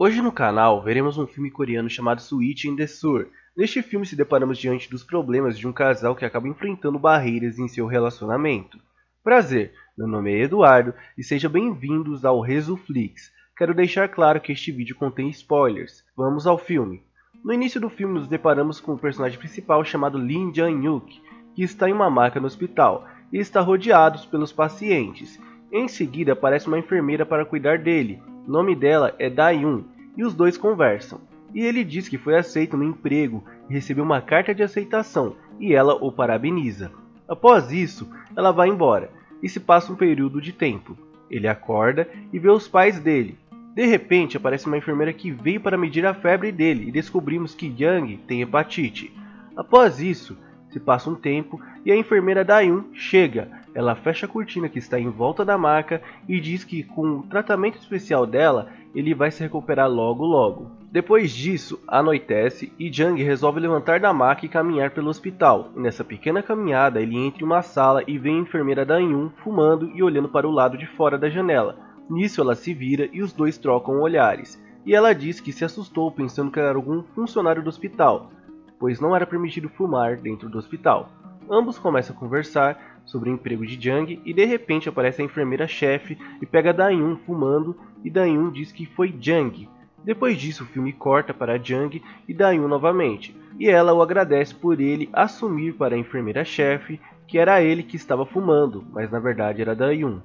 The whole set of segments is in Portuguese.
Hoje no canal veremos um filme coreano chamado Switch in the Sur. Neste filme se deparamos diante dos problemas de um casal que acaba enfrentando barreiras em seu relacionamento. Prazer, meu nome é Eduardo e sejam bem-vindos ao ResuFlix. Quero deixar claro que este vídeo contém spoilers. Vamos ao filme. No início do filme nos deparamos com o personagem principal chamado Lee Jang-hyuk, que está em uma maca no hospital e está rodeado pelos pacientes. Em seguida aparece uma enfermeira para cuidar dele. O nome dela é Da-yoon, e os dois conversam. E ele diz que foi aceito no emprego e recebeu uma carta de aceitação, e ela o parabeniza. Após isso, ela vai embora, e se passa um período de tempo. Ele acorda e vê os pais dele. De repente, aparece uma enfermeira que veio para medir a febre dele, e descobrimos que Yang tem hepatite. Após isso, se passa um tempo e a enfermeira Da-yoon chega. Ela fecha a cortina que está em volta da maca e diz que com o tratamento especial dela, ele vai se recuperar logo logo. Depois disso, anoitece e Jang resolve levantar da maca e caminhar pelo hospital. E nessa pequena caminhada, ele entra em uma sala e vê a enfermeira Da-yoon fumando e olhando para o lado de fora da janela. Nisso ela se vira e os dois trocam olhares. E ela diz que se assustou pensando que era algum funcionário do hospital, pois não era permitido fumar dentro do hospital. Ambos começam a conversar sobre o emprego de Jang e de repente aparece a enfermeira-chefe e pega Da-yoon fumando e Da-yoon diz que foi Jang. Depois disso o filme corta para Jang e Da-yoon novamente e ela o agradece por ele assumir para a enfermeira-chefe que era ele que estava fumando, mas na verdade era Da-yoon.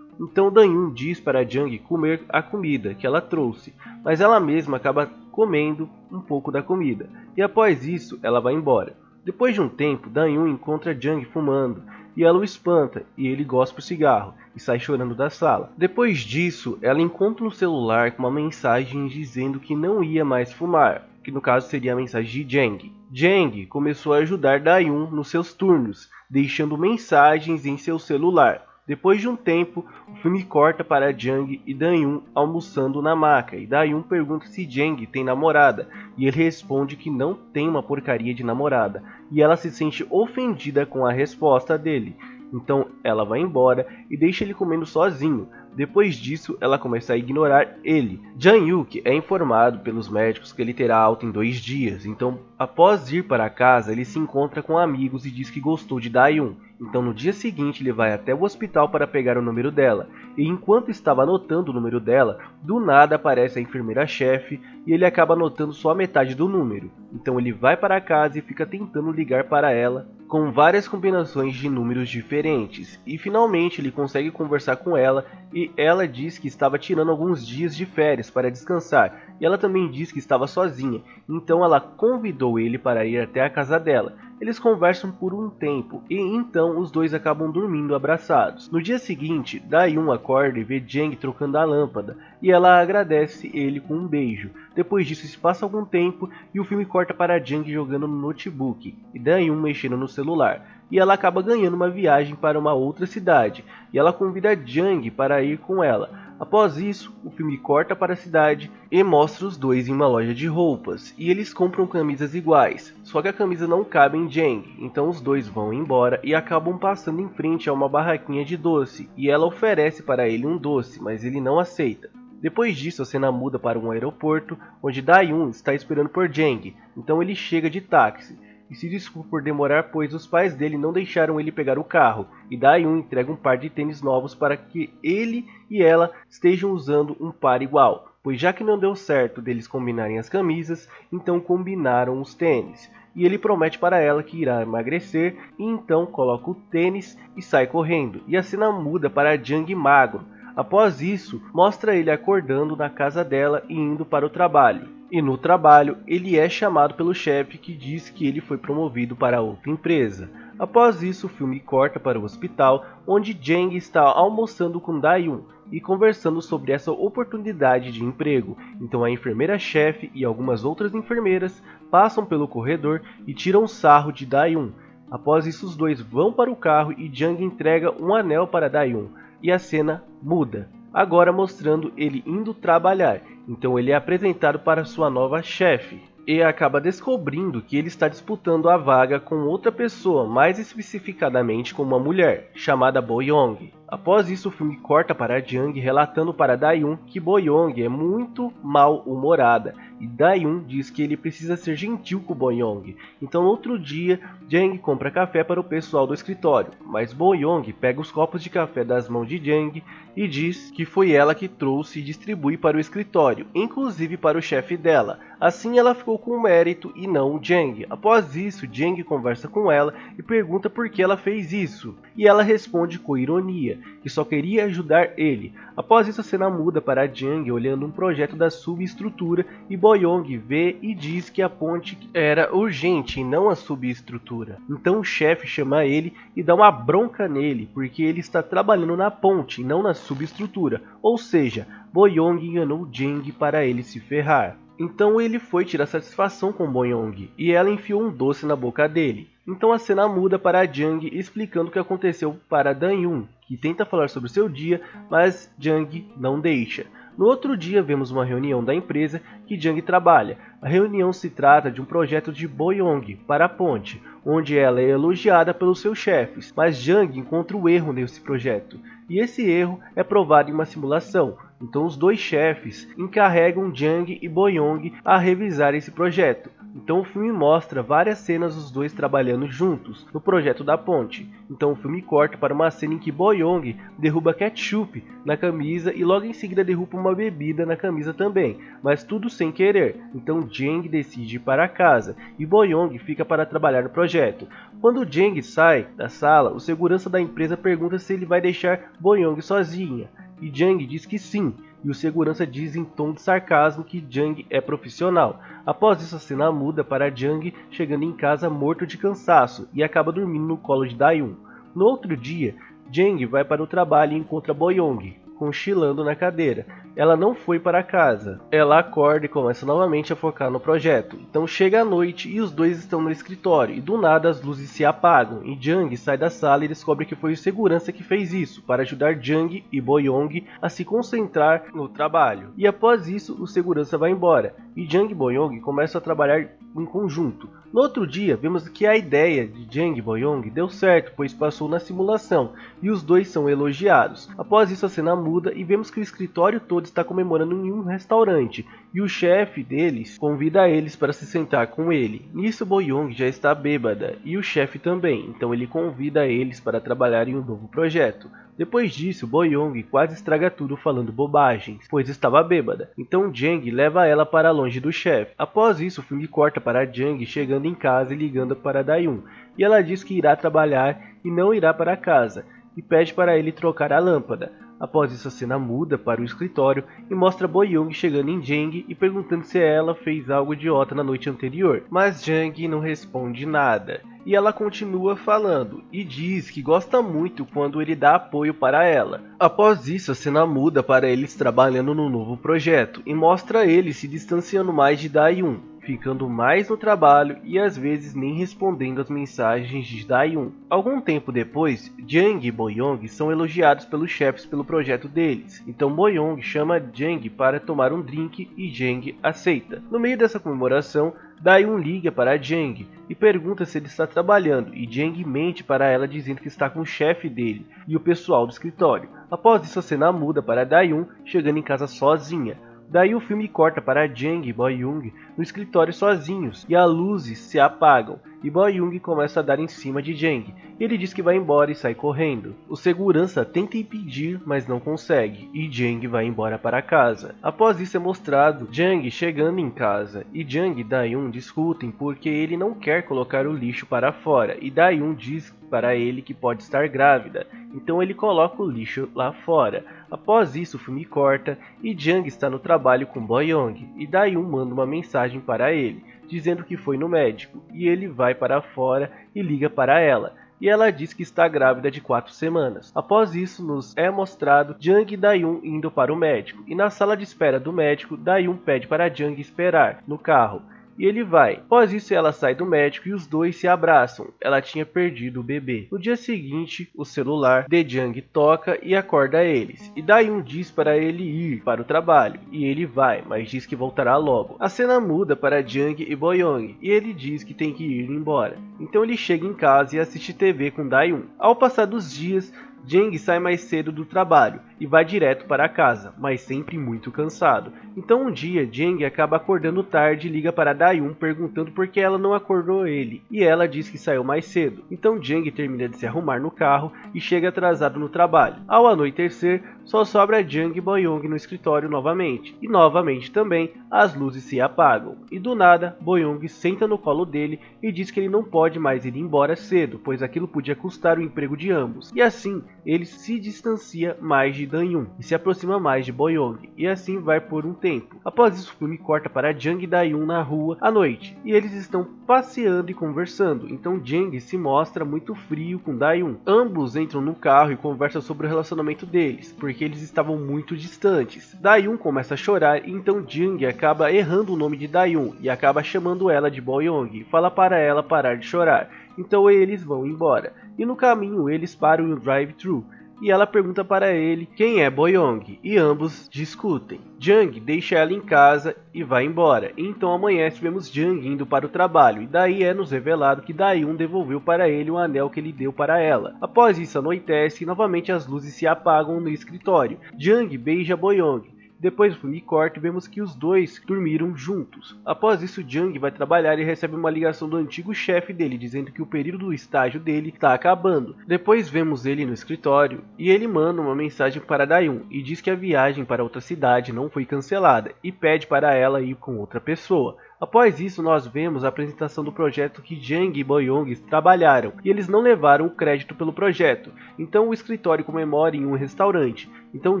Então Da-yoon diz para Jang comer a comida que ela trouxe, mas ela mesma acaba comendo um pouco da comida e após isso ela vai embora. Depois de um tempo, Da-yoon encontra Jang fumando e ela o espanta e ele gospe o cigarro e sai chorando da sala. Depois disso, ela encontra no celular com uma mensagem dizendo que não ia mais fumar, que no caso seria a mensagem de Jang. Jang começou a ajudar Da-yoon nos seus turnos, deixando mensagens em seu celular. Depois de um tempo, o filme corta para Jang e Da-yoon almoçando na maca, e Da-yoon pergunta se Jang tem namorada, e ele responde que não tem uma porcaria de namorada, e ela se sente ofendida com a resposta dele. Então ela vai embora e deixa ele comendo sozinho. Depois disso, ela começa a ignorar ele. Jang-hyuk é informado pelos médicos que ele terá alta em 2 dias, então após ir para casa, ele se encontra com amigos e diz que gostou de Da-yoon. Então no dia seguinte ele vai até o hospital para pegar o número dela, e enquanto estava anotando o número dela, do nada aparece a enfermeira-chefe e ele acaba anotando só a metade do número. Então ele vai para casa e fica tentando ligar para ela, com várias combinações de números diferentes, e finalmente ele consegue conversar com ela e ela diz que estava tirando alguns dias de férias para descansar, e ela também diz que estava sozinha, então ela convidou ele para ir até a casa dela. Eles conversam por um tempo e então os dois acabam dormindo abraçados. No dia seguinte, Da-yoon acorda e vê Jang trocando a lâmpada e ela agradece ele com um beijo. Depois disso se passa algum tempo e o filme corta para Jang jogando no notebook e Da-yoon mexendo no celular. E ela acaba ganhando uma viagem para uma outra cidade e ela convida Jang para ir com ela. Após isso, o filme corta para a cidade e mostra os dois em uma loja de roupas, e eles compram camisas iguais, só que a camisa não cabe em Jang, então os dois vão embora e acabam passando em frente a uma barraquinha de doce, e ela oferece para ele um doce, mas ele não aceita. Depois disso, a cena muda para um aeroporto, onde Da-yoon está esperando por Jang, então ele chega de táxi e se desculpa por demorar, pois os pais dele não deixaram ele pegar o carro, e Da-yoon entrega um par de tênis novos para que ele e ela estejam usando um par igual, pois já que não deu certo deles combinarem as camisas, então combinaram os tênis, e ele promete para ela que irá emagrecer, e então coloca o tênis e sai correndo, e a cena muda para Jang magro. Após isso, mostra ele acordando na casa dela e indo para o trabalho. E no trabalho, ele é chamado pelo chefe que diz que ele foi promovido para outra empresa. Após isso, o filme corta para o hospital, onde Jang está almoçando com Da-yoon e conversando sobre essa oportunidade de emprego. Então a enfermeira-chefe e algumas outras enfermeiras passam pelo corredor e tiram sarro de Da-yoon. Após isso, os dois vão para o carro e Jang entrega um anel para Da-yoon. E a cena muda, agora mostrando ele indo trabalhar. Então ele é apresentado para sua nova chefe e acaba descobrindo que ele está disputando a vaga com outra pessoa, mais especificadamente com uma mulher chamada Bo-young. Após isso, o filme corta para Jang relatando para Daeun que Boyoung é muito mal-humorada e Daeun diz que ele precisa ser gentil com Boyoung. Então, no outro dia, Jang compra café para o pessoal do escritório, mas Boyoung pega os copos de café das mãos de Jang e diz que foi ela que trouxe e distribui para o escritório, inclusive para o chefe dela. Assim, ela ficou com o mérito e não o Jang. Após isso, Jang conversa com ela e pergunta por que ela fez isso, e ela responde com ironia, que só queria ajudar ele. Após isso, a cena muda para Jang olhando um projeto da subestrutura e Boyoung vê e diz que a ponte era urgente e não a subestrutura. Então o chefe chama ele e dá uma bronca nele, porque ele está trabalhando na ponte e não na subestrutura, ou seja, Boyoung enganou Jang para ele se ferrar. Então ele foi tirar satisfação com Boyoung e ela enfiou um doce na boca dele. Então a cena muda para Jang explicando o que aconteceu para Daeun, que tenta falar sobre seu dia, mas Jang não deixa. No outro dia vemos uma reunião da empresa que Jang trabalha. A reunião se trata de um projeto de Boyoung para a ponte, onde ela é elogiada pelos seus chefes, mas Jang encontra o erro nesse projeto, e esse erro é provado em uma simulação. Então os dois chefes encarregam Jang e Boyoung a revisar esse projeto. Então o filme mostra várias cenas dos dois trabalhando juntos no projeto da ponte. Então o filme corta para uma cena em que Boyoung derruba ketchup na camisa e logo em seguida derruba uma bebida na camisa também, mas tudo sem querer. Então Jang decide ir para casa e Boyoung fica para trabalhar no projeto. Quando Jang sai da sala, o segurança da empresa pergunta se ele vai deixar Boyoung sozinha. E Jang diz que sim, e o segurança diz em tom de sarcasmo que Jang é profissional. Após isso, a cena muda para Jang chegando em casa morto de cansaço e acaba dormindo no colo de Daeun. No outro dia, Jang vai para o trabalho e encontra Boyoung cochilando na cadeira. Ela não foi para casa. Ela acorda e começa novamente a focar no projeto. Então chega a noite e os dois estão no escritório e do nada as luzes se apagam e Jang sai da sala e descobre que foi o segurança que fez isso para ajudar Jang e Boyoung a se concentrar no trabalho. E após isso o segurança vai embora e Jang e Boyoung começam a trabalhar em conjunto. No outro dia, vemos que a ideia de Jang e Boyoung deu certo, pois passou na simulação, e os dois são elogiados. Após isso, a cena muda e vemos que o escritório todo está comemorando em um restaurante, e o chefe deles convida eles para se sentar com ele. Nisso, Boyoung já está bêbada, e o chefe também, então ele convida eles para trabalhar em um novo projeto. Depois disso, Boyoung quase estraga tudo falando bobagens, pois estava bêbada. Então Jang leva ela para longe do chefe. Após isso, o filme corta para Jang chegando em casa e ligando para Daeun. E ela diz que irá trabalhar e não irá para casa, e pede para ele trocar a lâmpada. Após isso, a cena muda para o escritório e mostra Boyoung chegando em Jang e perguntando se ela fez algo idiota na noite anterior. Mas Jang não responde nada. E ela continua falando e diz que gosta muito quando ele dá apoio para ela. Após isso, a cena muda para eles trabalhando no novo projeto e mostra ele se distanciando mais de Daeun, ficando mais no trabalho e às vezes nem respondendo as mensagens de Daeun. Algum tempo depois, Jang e Boyoung são elogiados pelos chefes pelo projeto deles. Então Boyoung chama Jang para tomar um drink e Jang aceita. No meio dessa comemoração, Daeun liga para Jang e pergunta se ele está trabalhando, e Jang mente para ela dizendo que está com o chefe dele e o pessoal do escritório. Após isso, a cena muda para Daeun chegando em casa sozinha. Daí o filme corta para Jang e Boyoung no escritório sozinhos e as luzes se apagam e Boyoung começa a dar em cima de Jang. Ele diz que vai embora e sai correndo. O segurança tenta impedir, mas não consegue e Jang vai embora para casa. Após isso é mostrado Jang chegando em casa e Jang e Daeun discutem porque ele não quer colocar o lixo para fora e Daeun diz para ele que pode estar grávida, então ele coloca o lixo lá fora. Após isso o filme corta e Jang está no trabalho com Boyoung e Daeun manda uma mensagem para ele, dizendo que foi no médico e ele vai para fora e liga para ela. E ela diz que está grávida de 4 semanas. Após isso, nos é mostrado Jang e Daeun indo para o médico. E na sala de espera do médico, Daeun pede para Jang esperar no carro. E ele vai. Após isso, ela sai do médico e os dois se abraçam. Ela tinha perdido o bebê. No dia seguinte, o celular de Jang toca e acorda eles. E Daeun diz para ele ir para o trabalho. E ele vai, mas diz que voltará logo. A cena muda para Jang e Boyoung. E ele diz que tem que ir embora. Então ele chega em casa e assiste TV com Daeun. Ao passar dos dias, Jang sai mais cedo do trabalho e vai direto para casa, mas sempre muito cansado. Então um dia Jang acaba acordando tarde e liga para Dayun perguntando por que ela não acordou ele, e ela diz que saiu mais cedo. Então Jang termina de se arrumar no carro e chega atrasado no trabalho. Ao anoitecer, só sobra Jang e Boyoung no escritório novamente, e novamente também as luzes se apagam. E do nada, Boyoung senta no colo dele e diz que ele não pode mais ir embora cedo, pois aquilo podia custar o emprego de ambos. E assim, ele se distancia mais de Dayun e se aproxima mais de Boyoung, e assim vai por um tempo. Após isso, o filme corta para Jang e Dayun na rua à noite, e eles estão passeando e conversando. Então Jang se mostra muito frio com Dayun. Ambos entram no carro e conversam sobre o relacionamento deles, porque eles estavam muito distantes. Dayun começa a chorar, e então Jang acaba errando o nome de Dayun e acaba chamando ela de Boyoung e fala para ela parar de chorar. Então eles vão embora, e no caminho eles param em um drive-thru, e ela pergunta para ele quem é Boyoung, e ambos discutem. Jang deixa ela em casa e vai embora, e então amanhece vemos Jang indo para o trabalho, e daí é nos revelado que Dayun devolveu para ele o anel que ele deu para ela. Após isso anoitece e novamente as luzes se apagam no escritório. Jang beija Boyoung. Depois do filme corta, vemos que os dois dormiram juntos. Após isso, Jang vai trabalhar e recebe uma ligação do antigo chefe dele, dizendo que o período do estágio dele está acabando. Depois vemos ele no escritório, e ele manda uma mensagem para Dayun, e diz que a viagem para outra cidade não foi cancelada, e pede para ela ir com outra pessoa. Após isso, nós vemos a apresentação do projeto que Jang e Boyoung trabalharam, e eles não levaram o crédito pelo projeto, então o escritório comemora em um restaurante. Então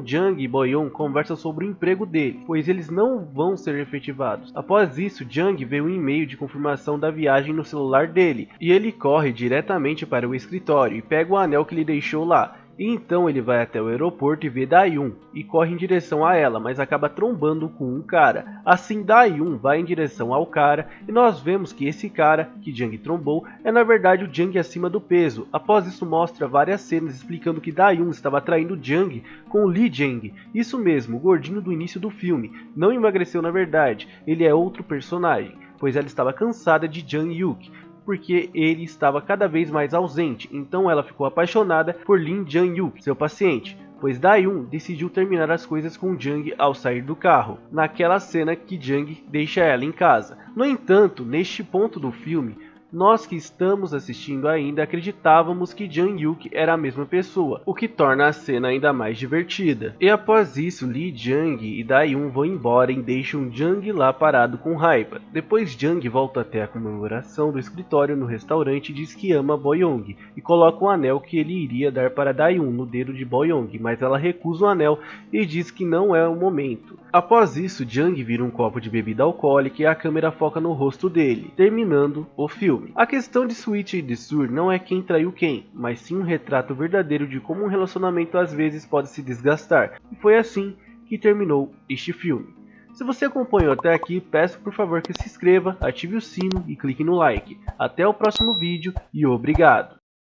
Jang e Boyoung conversam sobre o emprego dele, pois eles não vão ser efetivados. Após isso, Jang vê um e-mail de confirmação da viagem no celular dele, e ele corre diretamente para o escritório e pega o anel que ele deixou lá. E então ele vai até o aeroporto e vê Dayun, e corre em direção a ela, mas acaba trombando com um cara. Assim Dayun vai em direção ao cara, e nós vemos que esse cara, que Jang trombou, é na verdade o Jang acima do peso. Após isso mostra várias cenas explicando que Dayun estava traindo Jang com Lee Jang. Isso mesmo, o gordinho do início do filme. Não emagreceu na verdade, ele é outro personagem, pois ela estava cansada de Jang Yuk, porque ele estava cada vez mais ausente, então ela ficou apaixonada por Lee Jang-yuk, seu paciente, pois Dayun decidiu terminar as coisas com Jang ao sair do carro, naquela cena que Jang deixa ela em casa. No entanto, neste ponto do filme, nós que estamos assistindo ainda acreditávamos que Jang Yuk era a mesma pessoa, o que torna a cena ainda mais divertida. E após isso, Lee Jang e Dayun vão embora e deixam Jang lá parado com raiva. Depois Jang volta até a comemoração do escritório no restaurante e diz que ama Boyoung, e coloca um anel que ele iria dar para Dayun no dedo de Boyoung, mas ela recusa o anel e diz que não é o momento. Após isso, Jang vira um copo de bebida alcoólica e a câmera foca no rosto dele, terminando o filme. A questão de Sweet e Desur não é quem traiu quem, mas sim um retrato verdadeiro de como um relacionamento às vezes pode se desgastar, e foi assim que terminou este filme. Se você acompanhou até aqui, peço por favor que se inscreva, ative o sino e clique no like. Até o próximo vídeo e obrigado!